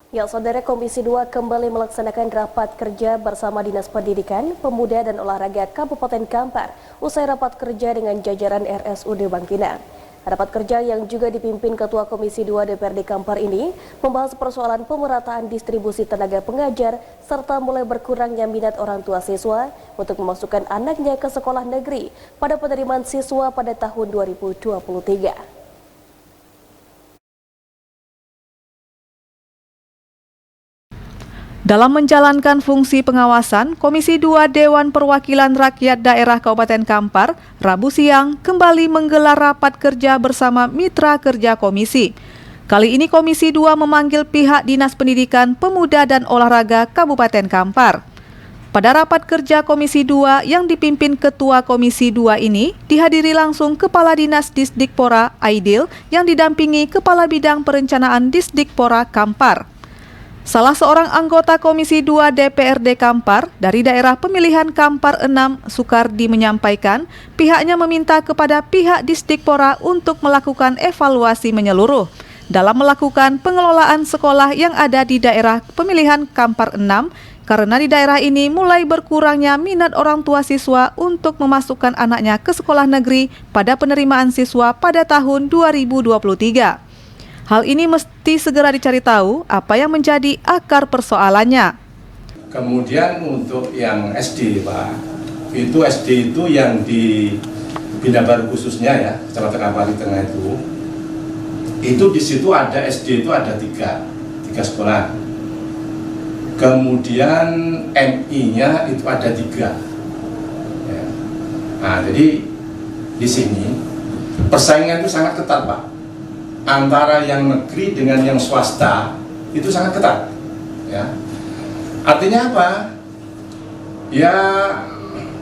Ya, Saudara, Komisi 2 kembali melaksanakan rapat kerja bersama Dinas Pendidikan, Pemuda dan Olahraga Kabupaten Kampar usai rapat kerja dengan jajaran RSUD Bangkinang. Rapat kerja yang juga dipimpin Ketua Komisi 2 DPRD Kampar ini membahas persoalan pemerataan distribusi tenaga pengajar serta mulai berkurangnya minat orang tua siswa untuk memasukkan anaknya ke sekolah negeri pada penerimaan siswa pada tahun 2023. Dalam menjalankan fungsi pengawasan, Komisi 2 Dewan Perwakilan Rakyat Daerah Kabupaten Kampar, Rabu siang kembali menggelar rapat kerja bersama mitra kerja komisi. Kali ini Komisi 2 memanggil pihak Dinas Pendidikan, Pemuda dan Olahraga Kabupaten Kampar. Pada rapat kerja Komisi 2 yang dipimpin Ketua Komisi 2 ini, dihadiri langsung Kepala Dinas Disdikpora Aidil yang didampingi Kepala Bidang Perencanaan Disdikpora Kampar. Salah seorang anggota Komisi 2 DPRD Kampar dari daerah pemilihan Kampar 6, Sukardi menyampaikan pihaknya meminta kepada pihak Disdikpora untuk melakukan evaluasi menyeluruh dalam melakukan pengelolaan sekolah yang ada di daerah pemilihan Kampar 6 karena di daerah ini mulai berkurangnya minat orang tua siswa untuk memasukkan anaknya ke sekolah negeri pada penerimaan siswa pada tahun 2023. Hal ini mesti segera dicari tahu apa yang menjadi akar persoalannya. Kemudian untuk yang SD, Pak, itu SD itu yang di Bina Baru khususnya ya, Kecamatan Kampar Tengah itu di situ ada SD itu ada tiga sekolah. Kemudian MI-nya itu ada 3. Ya. Nah, jadi di sini persaingan itu sangat ketat, Pak. Antara yang negeri dengan yang swasta itu sangat ketat, ya. Artinya apa? Ya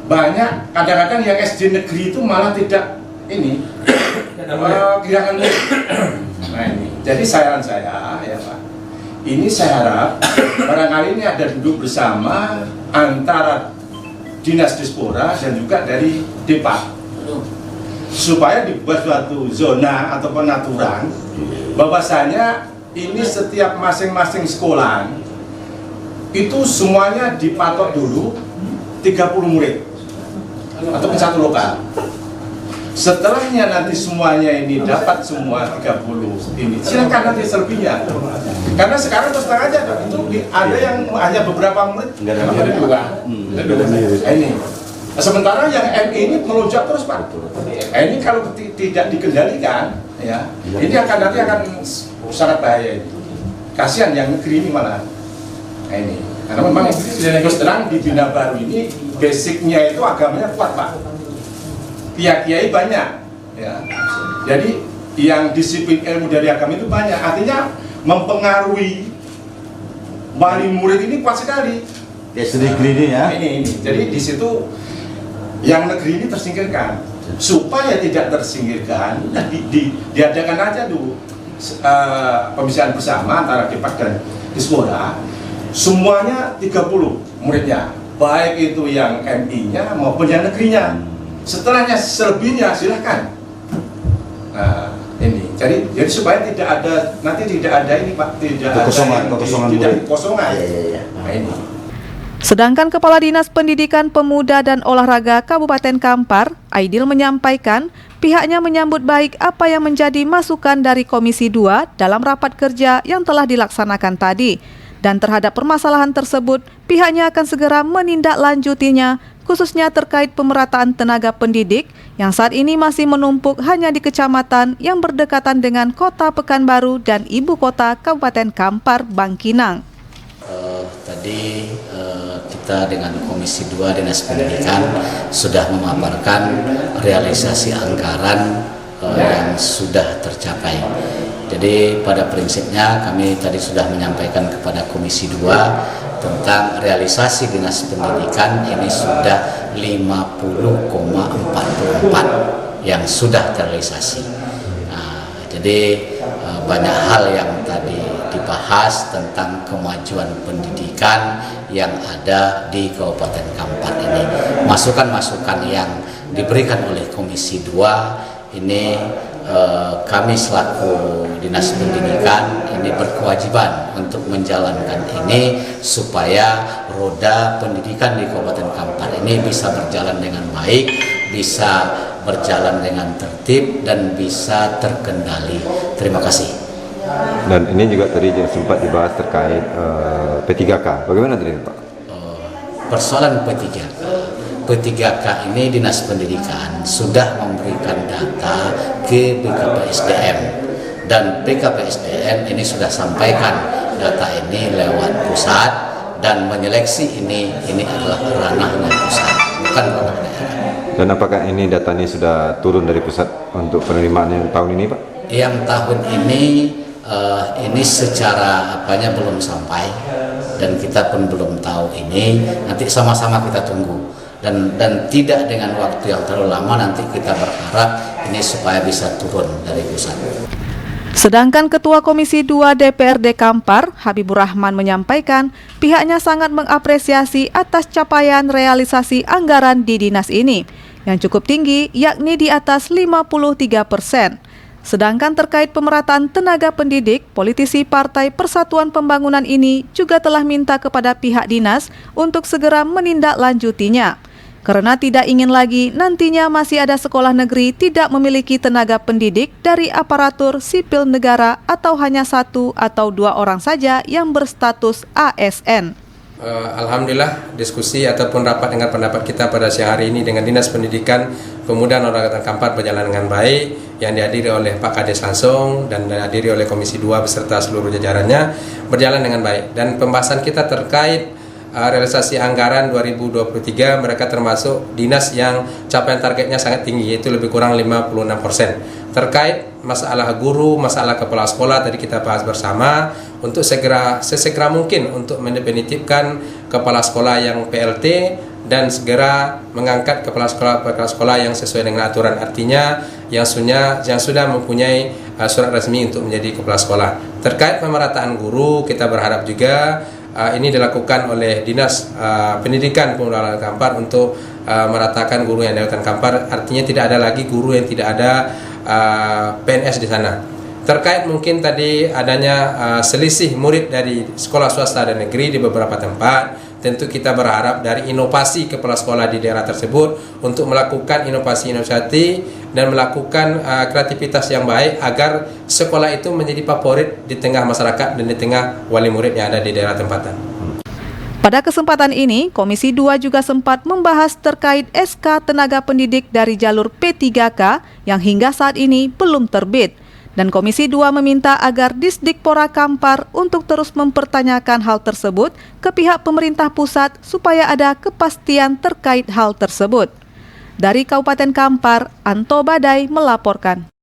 banyak kadang-kadang yang SD negeri itu malah tidak ini kehilangan murid. Nah ini, jadi saran saya ya Pak, ini saya harap barangkali ini ada duduk bersama antara Dinas Dispora dan juga dari Depak, supaya dibuat suatu zona atau pengaturan bahwasanya ini setiap masing-masing sekolah itu semuanya dipatok dulu 30 murid atau satu lokal. Setelahnya nanti semuanya ini dapat semua 30 ini, silakan nanti selebihnya. Karena sekarang terus terang aja itu ada yang hanya beberapa murid, ada 2. Ini. Sementara yang MI ini melonjak terus, Pak. Ini kalau tidak dikendalikan, ya, ini nanti akan sangat bahaya. Kasihan yang negeri ini malah. Nah, ini, karena memang terus terang di Bina Baru ini basicnya itu agamanya kuat, Pak. Kiai banyak, ya. Jadi yang disiplin ilmu dari agama itu banyak. Artinya mempengaruhi wali murid ini kuat sekali. SD negeri ini ya. Ini. Jadi di situ yang negeri ini tersingkirkan. Supaya tidak tersingkirkan, diadakan aja dulu pembicaraan bersama antara Depak dan Dispora. Semuanya 30 muridnya, baik itu yang MI-nya maupun yang negerinya. Setelahnya selebihnya silahkan. Nah, ini. Jadi supaya tidak ada ini Pak, tidak ada kekosongan. Ya. Nah, ini. Sedangkan Kepala Dinas Pendidikan, Pemuda dan Olahraga Kabupaten Kampar, Aidil menyampaikan pihaknya menyambut baik apa yang menjadi masukan dari Komisi 2 dalam rapat kerja yang telah dilaksanakan tadi. Dan terhadap permasalahan tersebut, pihaknya akan segera menindaklanjutinya, khususnya terkait pemerataan tenaga pendidik yang saat ini masih menumpuk hanya di kecamatan yang berdekatan dengan Kota Pekanbaru dan Ibu Kota Kabupaten Kampar, Bangkinang. Tadi kita dengan Komisi 2 Dinas Pendidikan sudah memaparkan realisasi anggaran yang sudah tercapai. Jadi pada prinsipnya kami tadi sudah menyampaikan kepada Komisi 2 tentang realisasi Dinas Pendidikan ini sudah 50,44 yang sudah terrealisasi. Nah, jadi banyak hal yang tadi dibahas tentang kemajuan pendidikan yang ada di Kabupaten Kampar ini. Masukan-masukan yang diberikan oleh Komisi 2 ini kami selaku Dinas Pendidikan ini berkewajiban untuk menjalankan ini supaya roda pendidikan di Kabupaten Kampar ini bisa berjalan dengan baik, bisa berjalan dengan tertib dan bisa terkendali. Terima kasih. Dan ini juga tadi sempat dibahas terkait P3K. Bagaimana tadi Pak? Persoalan P3K ini Dinas Pendidikan sudah memberikan data ke BKPSDM dan BKPSDM ini sudah sampaikan data ini lewat pusat dan menyeleksi ini adalah ranahnya pusat, bukan ranah daerah. Dan apakah ini datanya sudah turun dari pusat untuk penerimaan yang tahun ini Pak? Yang tahun ini secara belum sampai dan kita pun belum tahu ini, nanti sama-sama kita tunggu dan tidak dengan waktu yang terlalu lama, nanti kita berharap ini supaya bisa turun dari pusat. Sedangkan Ketua Komisi 2 DPRD Kampar, Habibur Rahman menyampaikan pihaknya sangat mengapresiasi atas capaian realisasi anggaran di dinas ini yang cukup tinggi, yakni di atas 53%. Sedangkan terkait pemerataan tenaga pendidik, politisi Partai Persatuan Pembangunan ini juga telah minta kepada pihak dinas untuk segera menindaklanjutinya. Karena tidak ingin lagi nantinya masih ada sekolah negeri tidak memiliki tenaga pendidik dari aparatur sipil negara atau hanya 1 atau 2 orang saja yang berstatus ASN. Alhamdulillah diskusi ataupun rapat dengan pendapat kita pada siang hari ini dengan Dinas Pendidikan Pemuda dan Olahraga Kampar berjalan dengan baik, yang dihadiri oleh Pak Kades langsung dan dihadiri oleh Komisi 2 beserta seluruh jajarannya, berjalan dengan baik. Dan pembahasan kita terkait realisasi anggaran 2023, mereka termasuk dinas yang capaian targetnya sangat tinggi, yaitu lebih kurang 56%. Terkait masalah guru, masalah kepala sekolah, tadi kita bahas bersama untuk sesegera mungkin untuk mendefinitifkan kepala sekolah yang PLT dan segera mengangkat kepala sekolah yang sesuai dengan aturan, artinya yang sudah mempunyai surat resmi untuk menjadi kepala sekolah. Terkait pemerataan guru, kita berharap juga ini dilakukan oleh Dinas Pendidikan Pemuda Kampar untuk meratakan guru yang ada di Kabupaten Kampar, artinya tidak ada lagi guru yang tidak ada PNS di sana. Terkait mungkin tadi adanya selisih murid dari sekolah swasta dan negeri di beberapa tempat, tentu kita berharap dari inovasi kepala sekolah di daerah tersebut untuk melakukan inovasi-inovasi dan melakukan kreativitas yang baik agar sekolah itu menjadi favorit di tengah masyarakat dan di tengah wali murid yang ada di daerah tempatan. Pada kesempatan ini, Komisi 2 juga sempat membahas terkait SK tenaga pendidik dari jalur P3K yang hingga saat ini belum terbit. Dan Komisi 2 meminta agar Disdikpora Kampar untuk terus mempertanyakan hal tersebut ke pihak pemerintah pusat supaya ada kepastian terkait hal tersebut. Dari Kabupaten Kampar, Anto Badai melaporkan.